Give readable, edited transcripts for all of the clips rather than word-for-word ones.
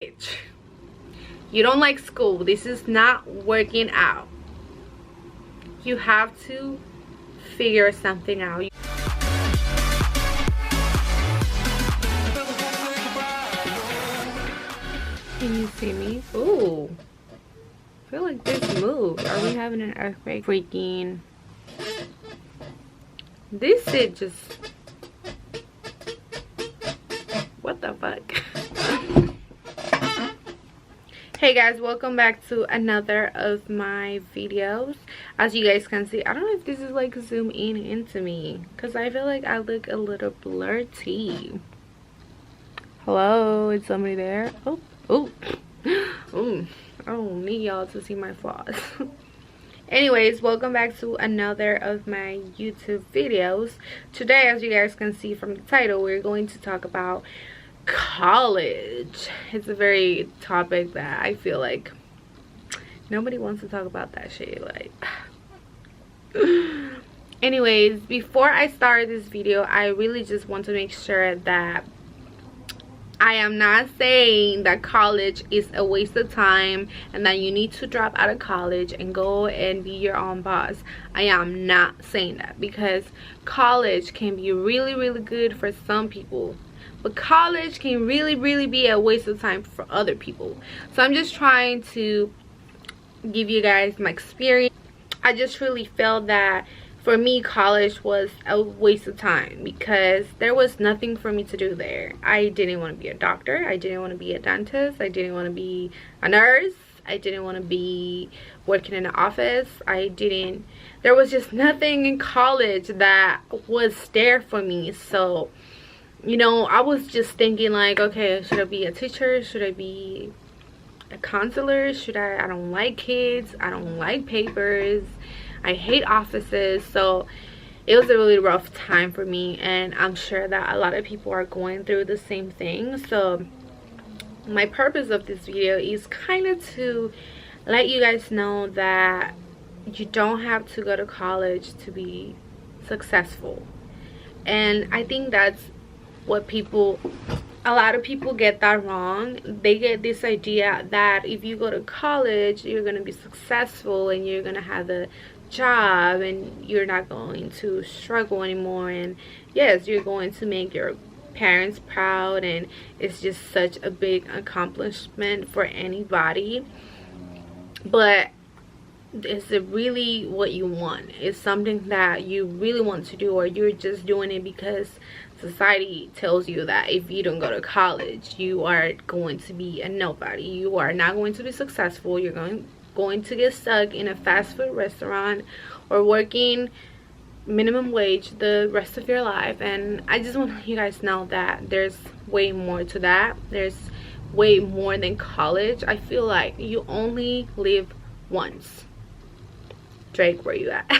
You don't like school, this is not working out, you have to figure something out. Can you see me? Ooh, I feel like this moved. Are we having an earthquake? Freaking this shit just, what the fuck? Hey guys, welcome back to another of my videos. As you guys can see, I don't know if this is like zoom in into me because I feel like I look a little blurry. Hello, is somebody there? Oh, I don't need y'all to see my flaws. Anyways, welcome back to another of my YouTube videos. Today, as you guys can see from the title, we're going to talk about college. It's a very topic that I feel like nobody wants to talk about that shit, like. Anyways, before I start this video, I really just want to make sure that I am not saying that college is a waste of time and that you need to drop out of college and go and be your own boss. I am not saying that, because college can be really good for some people, but college can really be a waste of time for other people. So I'm just trying to give you guys my experience. I just really felt that for me, college was a waste of time because there was nothing for me to do there. I didn't want to be a doctor. I didn't want to be a dentist. I didn't want to be a nurse. I didn't want to be working in an office. There was just nothing in college that was there for me. So, you know, I was just thinking like, okay, should I be a teacher? Should I be a counselor? I don't like kids. I don't like papers. I hate offices. So it was a really rough time for me, and I'm sure that a lot of people are going through the same thing. So my purpose of this video is kind of to let you guys know that you don't have to go to college to be successful. And I think that's what a lot of people get that wrong. They get this idea that if you go to college, you're going to be successful and you're going to have a job and you're not going to struggle anymore, and yes, you're going to make your parents proud, and it's just such a big accomplishment for anybody. But is it really what you want? Is something that you really want to do, or you're just doing it because society tells you that if you don't go to college you are going to be a nobody, you are not going to be successful, you're going to get stuck in a fast food restaurant or working minimum wage the rest of your life. And I just want you guys to know that there's way more to that. There's way more than college. I feel like you only live once. Drake, where you at?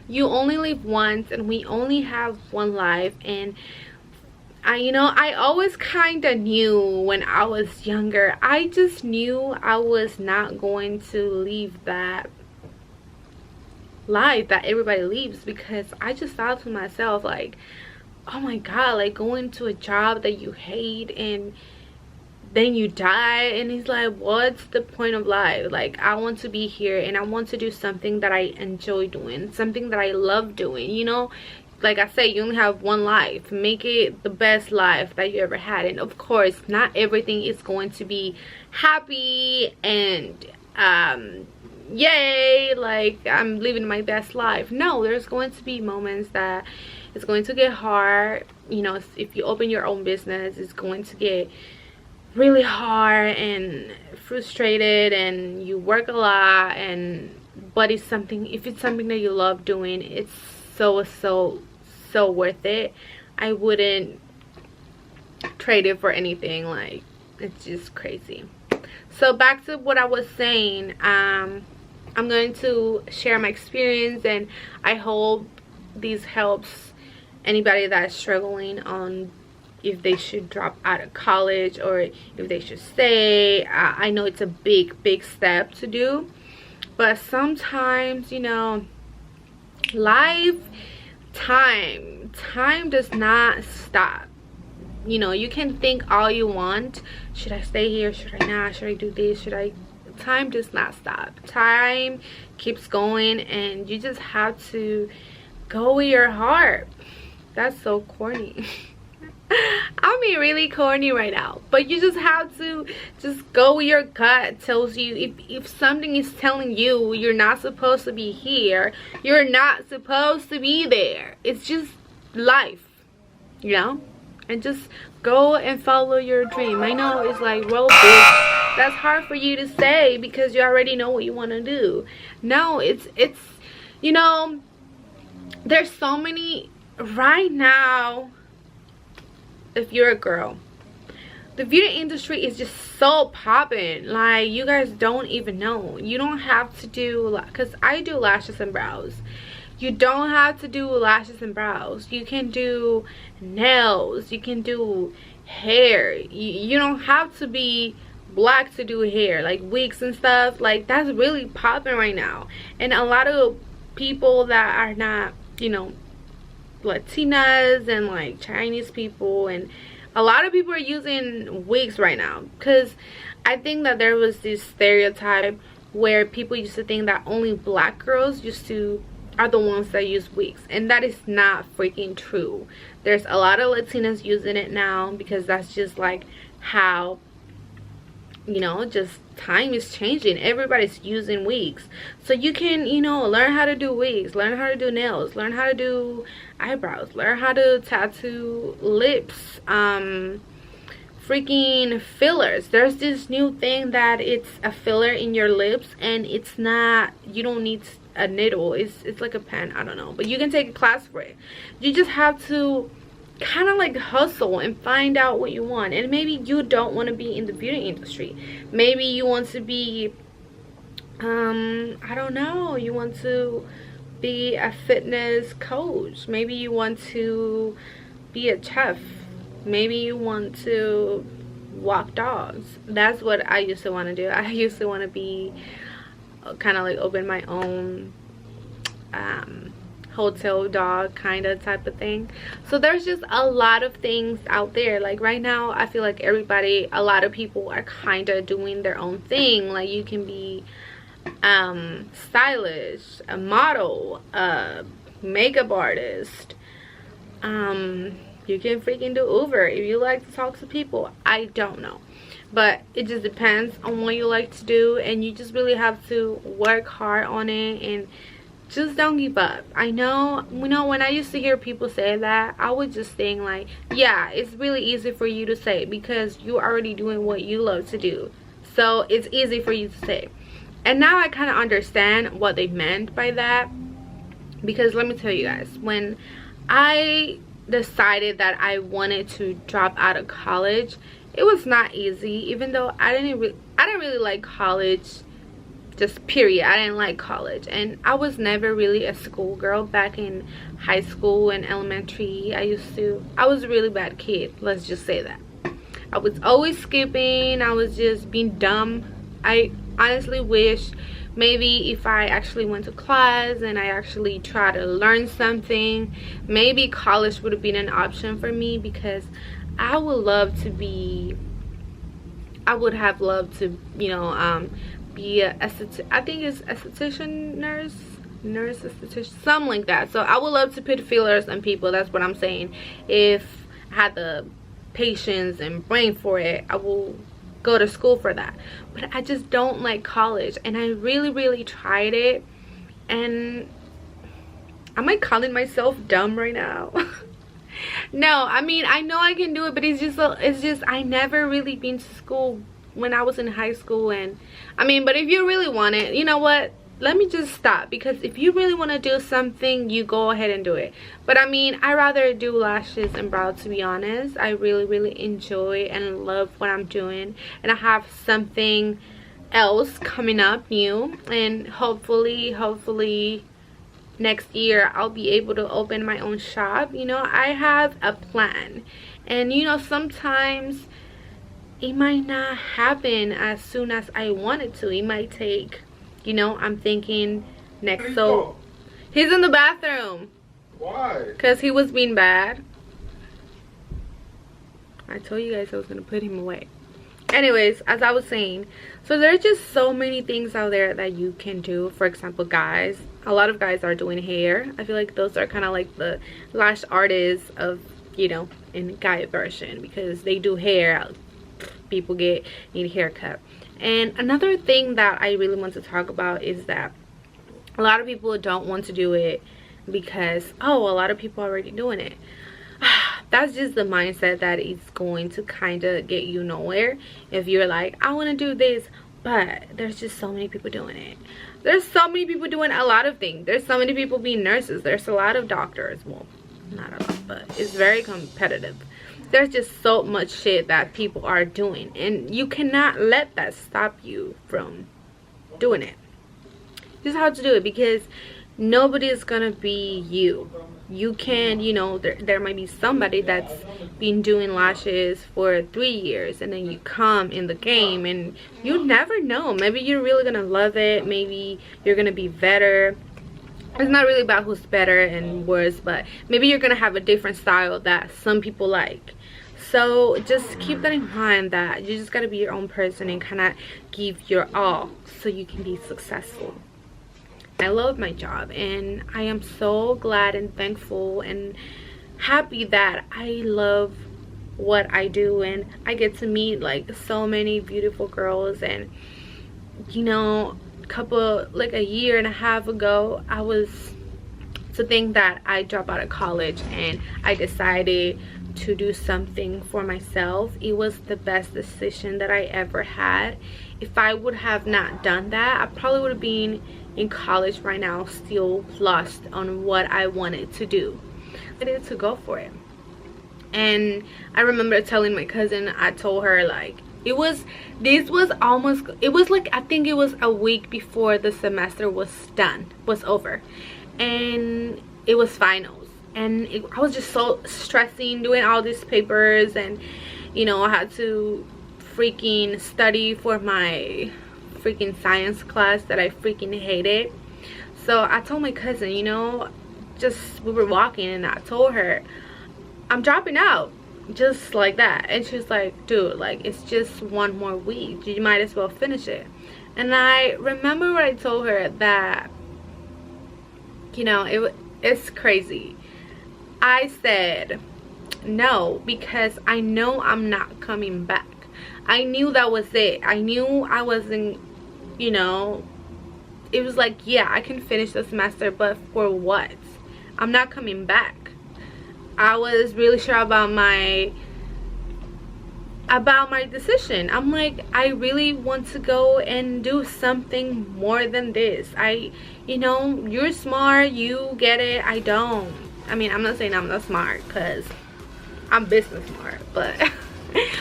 You only live once, and we only have one life. And I always kind of knew when I was younger, I just knew I was not going to live that life that everybody lives, because I just thought to myself like, oh my god, like going to a job that you hate and then you die, and it's like, what's the point of life? Like, I want to be here and I want to do something that I enjoy doing, something that I love doing, you know. Like I say, you only have one life. Make it the best life that you ever had. And of course, not everything is going to be happy and yay, like I'm living my best life. No, there's going to be moments that it's going to get hard. You know, if you open your own business, it's going to get really hard and frustrated, and you work a lot, but if it's something that you love doing, it's so worth it. I wouldn't trade it for anything. Like, it's just crazy. So back to what I was saying, I'm going to share my experience, and I hope this helps anybody that's struggling on if they should drop out of college or if they should stay. I know it's a big step to do, but sometimes, you know, time does not stop. you know, you can think all you want. Should I stay here? Should I not? Should I do this? Should I? Time does not stop. Time keeps going, and you just have to go with your heart. That's so corny. I mean, really corny right now, but you just have to just go where your gut tells you. If something is telling you you're not supposed to be here, you're not supposed to be there. It's just life, you know. And just go and follow your dream. I know it's like, well, bitch, that's hard for you to say because you already know what you want to do. No, it's you know, there's so many right now. If you're a girl, the beauty industry is just so popping. Like, you guys don't even know. You don't have to do, because I do lashes and brows. You don't have to do lashes and brows. You can do nails, you can do hair. You don't have to be black to do hair, like wigs and stuff. Like, that's really popping right now. And a lot of people that are not, you know, Latinas and like Chinese people, and a lot of people are using wigs right now, because I think that there was this stereotype where people used to think that only black girls are the ones that use wigs, and that is not freaking true. There's a lot of Latinas using it now, because that's just like how, you know, just time is changing. Everybody's using wigs, so you can, you know, learn how to do wigs, learn how to do nails, learn how to do eyebrows, learn how to tattoo lips, freaking fillers. There's this new thing that it's a filler in your lips, and it's not, you don't need a needle, it's like a pen, I don't know, but you can take a class for it. You just have to kind of like hustle and find out what you want. And maybe you don't want to be in the beauty industry, maybe you want to be I don't know, you want to be a fitness coach, maybe you want to be a chef, maybe you want to walk dogs. That's what I used to want to do. I used to want to be kind of like open my own hotel dog kind of type of thing. So there's just a lot of things out there. Like right now, I feel like a lot of people are kind of doing their own thing. Like, you can be stylish, a model, a makeup artist, you can freaking do Uber if you like to talk to people. I don't know, but it just depends on what you like to do, and you just really have to work hard on it and just don't give up. I know, you know, when I used to hear people say that, I was just saying like, yeah, it's really easy for you to say because you're already doing what you love to do, so it's easy for you to say. And now I kind of understand what they meant by that, because let me tell you guys, when I decided that I wanted to drop out of college, it was not easy. Even though I didn't really like college, just period. I didn't like college, and I was never really a schoolgirl back in high school and elementary. I was a really bad kid, let's just say that. I was always skipping, I was just being dumb. I honestly wish maybe if I actually went to class and I actually tried to learn something, maybe college would have been an option for me, because I would have loved to, you know, be a I think it's esthetician, nurse esthetician, something like that. So I would love to put fillers on people. That's what I'm saying. If I had the patience and brain for it, I will go to school for that. But I just don't like college, and I really tried it. And am I calling myself dumb right now? No, I mean, I know I can do it, but it's just I never really been to school when I was in high school. And I mean, but if you really want it, you know what, let me just stop, because if you really want to do something, you go ahead and do it. But I mean, I rather do lashes and brows, to be honest. I really enjoy and love what I'm doing, and I have something else coming up new, and hopefully next year I'll be able to open my own shop. You know, I have a plan, and you know, sometimes it might not happen as soon as I want it to. It might take, you know, I'm thinking next. So he's in the bathroom. Why? Because he was being bad. I told you guys I was gonna put him away. Anyways, as I was saying, so there's just so many things out there that you can do. For example, guys, a lot of guys are doing hair. I feel like those are kind of like the lash artists of, you know, in guy version, because they do hair. People need a haircut. And another thing that I really want to talk about is that a lot of people don't want to do it because, oh, a lot of people are already doing it. That's just the mindset that is going to kind of get you nowhere. If you're like, I want to do this, but there's just so many people doing it. There's so many people doing a lot of things. There's so many people being nurses. There's a lot of doctors. Well, not a lot, but it's very competitive. There's just so much shit that people are doing, and you cannot let that stop you from doing it. You just have to do it, because nobody is gonna be you. You can, you know, there might be somebody that's been doing lashes for 3 years, and then you come in the game and you never know. Maybe you're really gonna love it. Maybe you're gonna be better. It's not really about who's better and worse, but maybe you're gonna have a different style that some people like. So just keep that in mind, that you just gotta be your own person and kind of give your all so you can be successful. I love my job, and I am so glad and thankful and happy that I love what I do, and I get to meet like so many beautiful girls. And you know, a year and a half ago, I was to think that I dropped out of college and I decided to do something for myself. It was the best decision that I ever had. If I would have not done that, I probably would have been in college right now, still lost on what I wanted to do. I needed to go for it. And I remember telling my cousin, I told her like, it was like, I think it was a week before the semester was over, and it was finals, and I was just so stressing, doing all these papers, and you know, I had to freaking study for my freaking science class that I freaking hated. So I told my cousin, you know, we were walking, and I told her I'm dropping out, just like that. And she was like, dude, like, it's just 1 more week, you might as well finish it. And I remember when I told her that, you know, it's crazy. I said no, because I know I'm not coming back. I knew that was it. I knew I wasn't, you know, it was like, yeah, I can finish the semester, but for what? I'm not coming back. I was really sure about my decision. I'm like, I really want to go and do something more than this. You know, you're smart, you get it, I don't. I mean, I'm not saying I'm not smart, because I'm business smart, but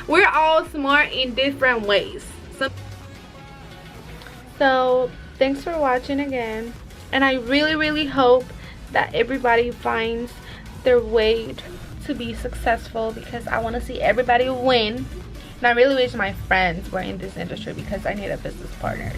we're all smart in different ways. So thanks for watching again, and I really hope that everybody finds their way to be successful, because I want to see everybody win. And I really wish my friends were in this industry, because I need a business partner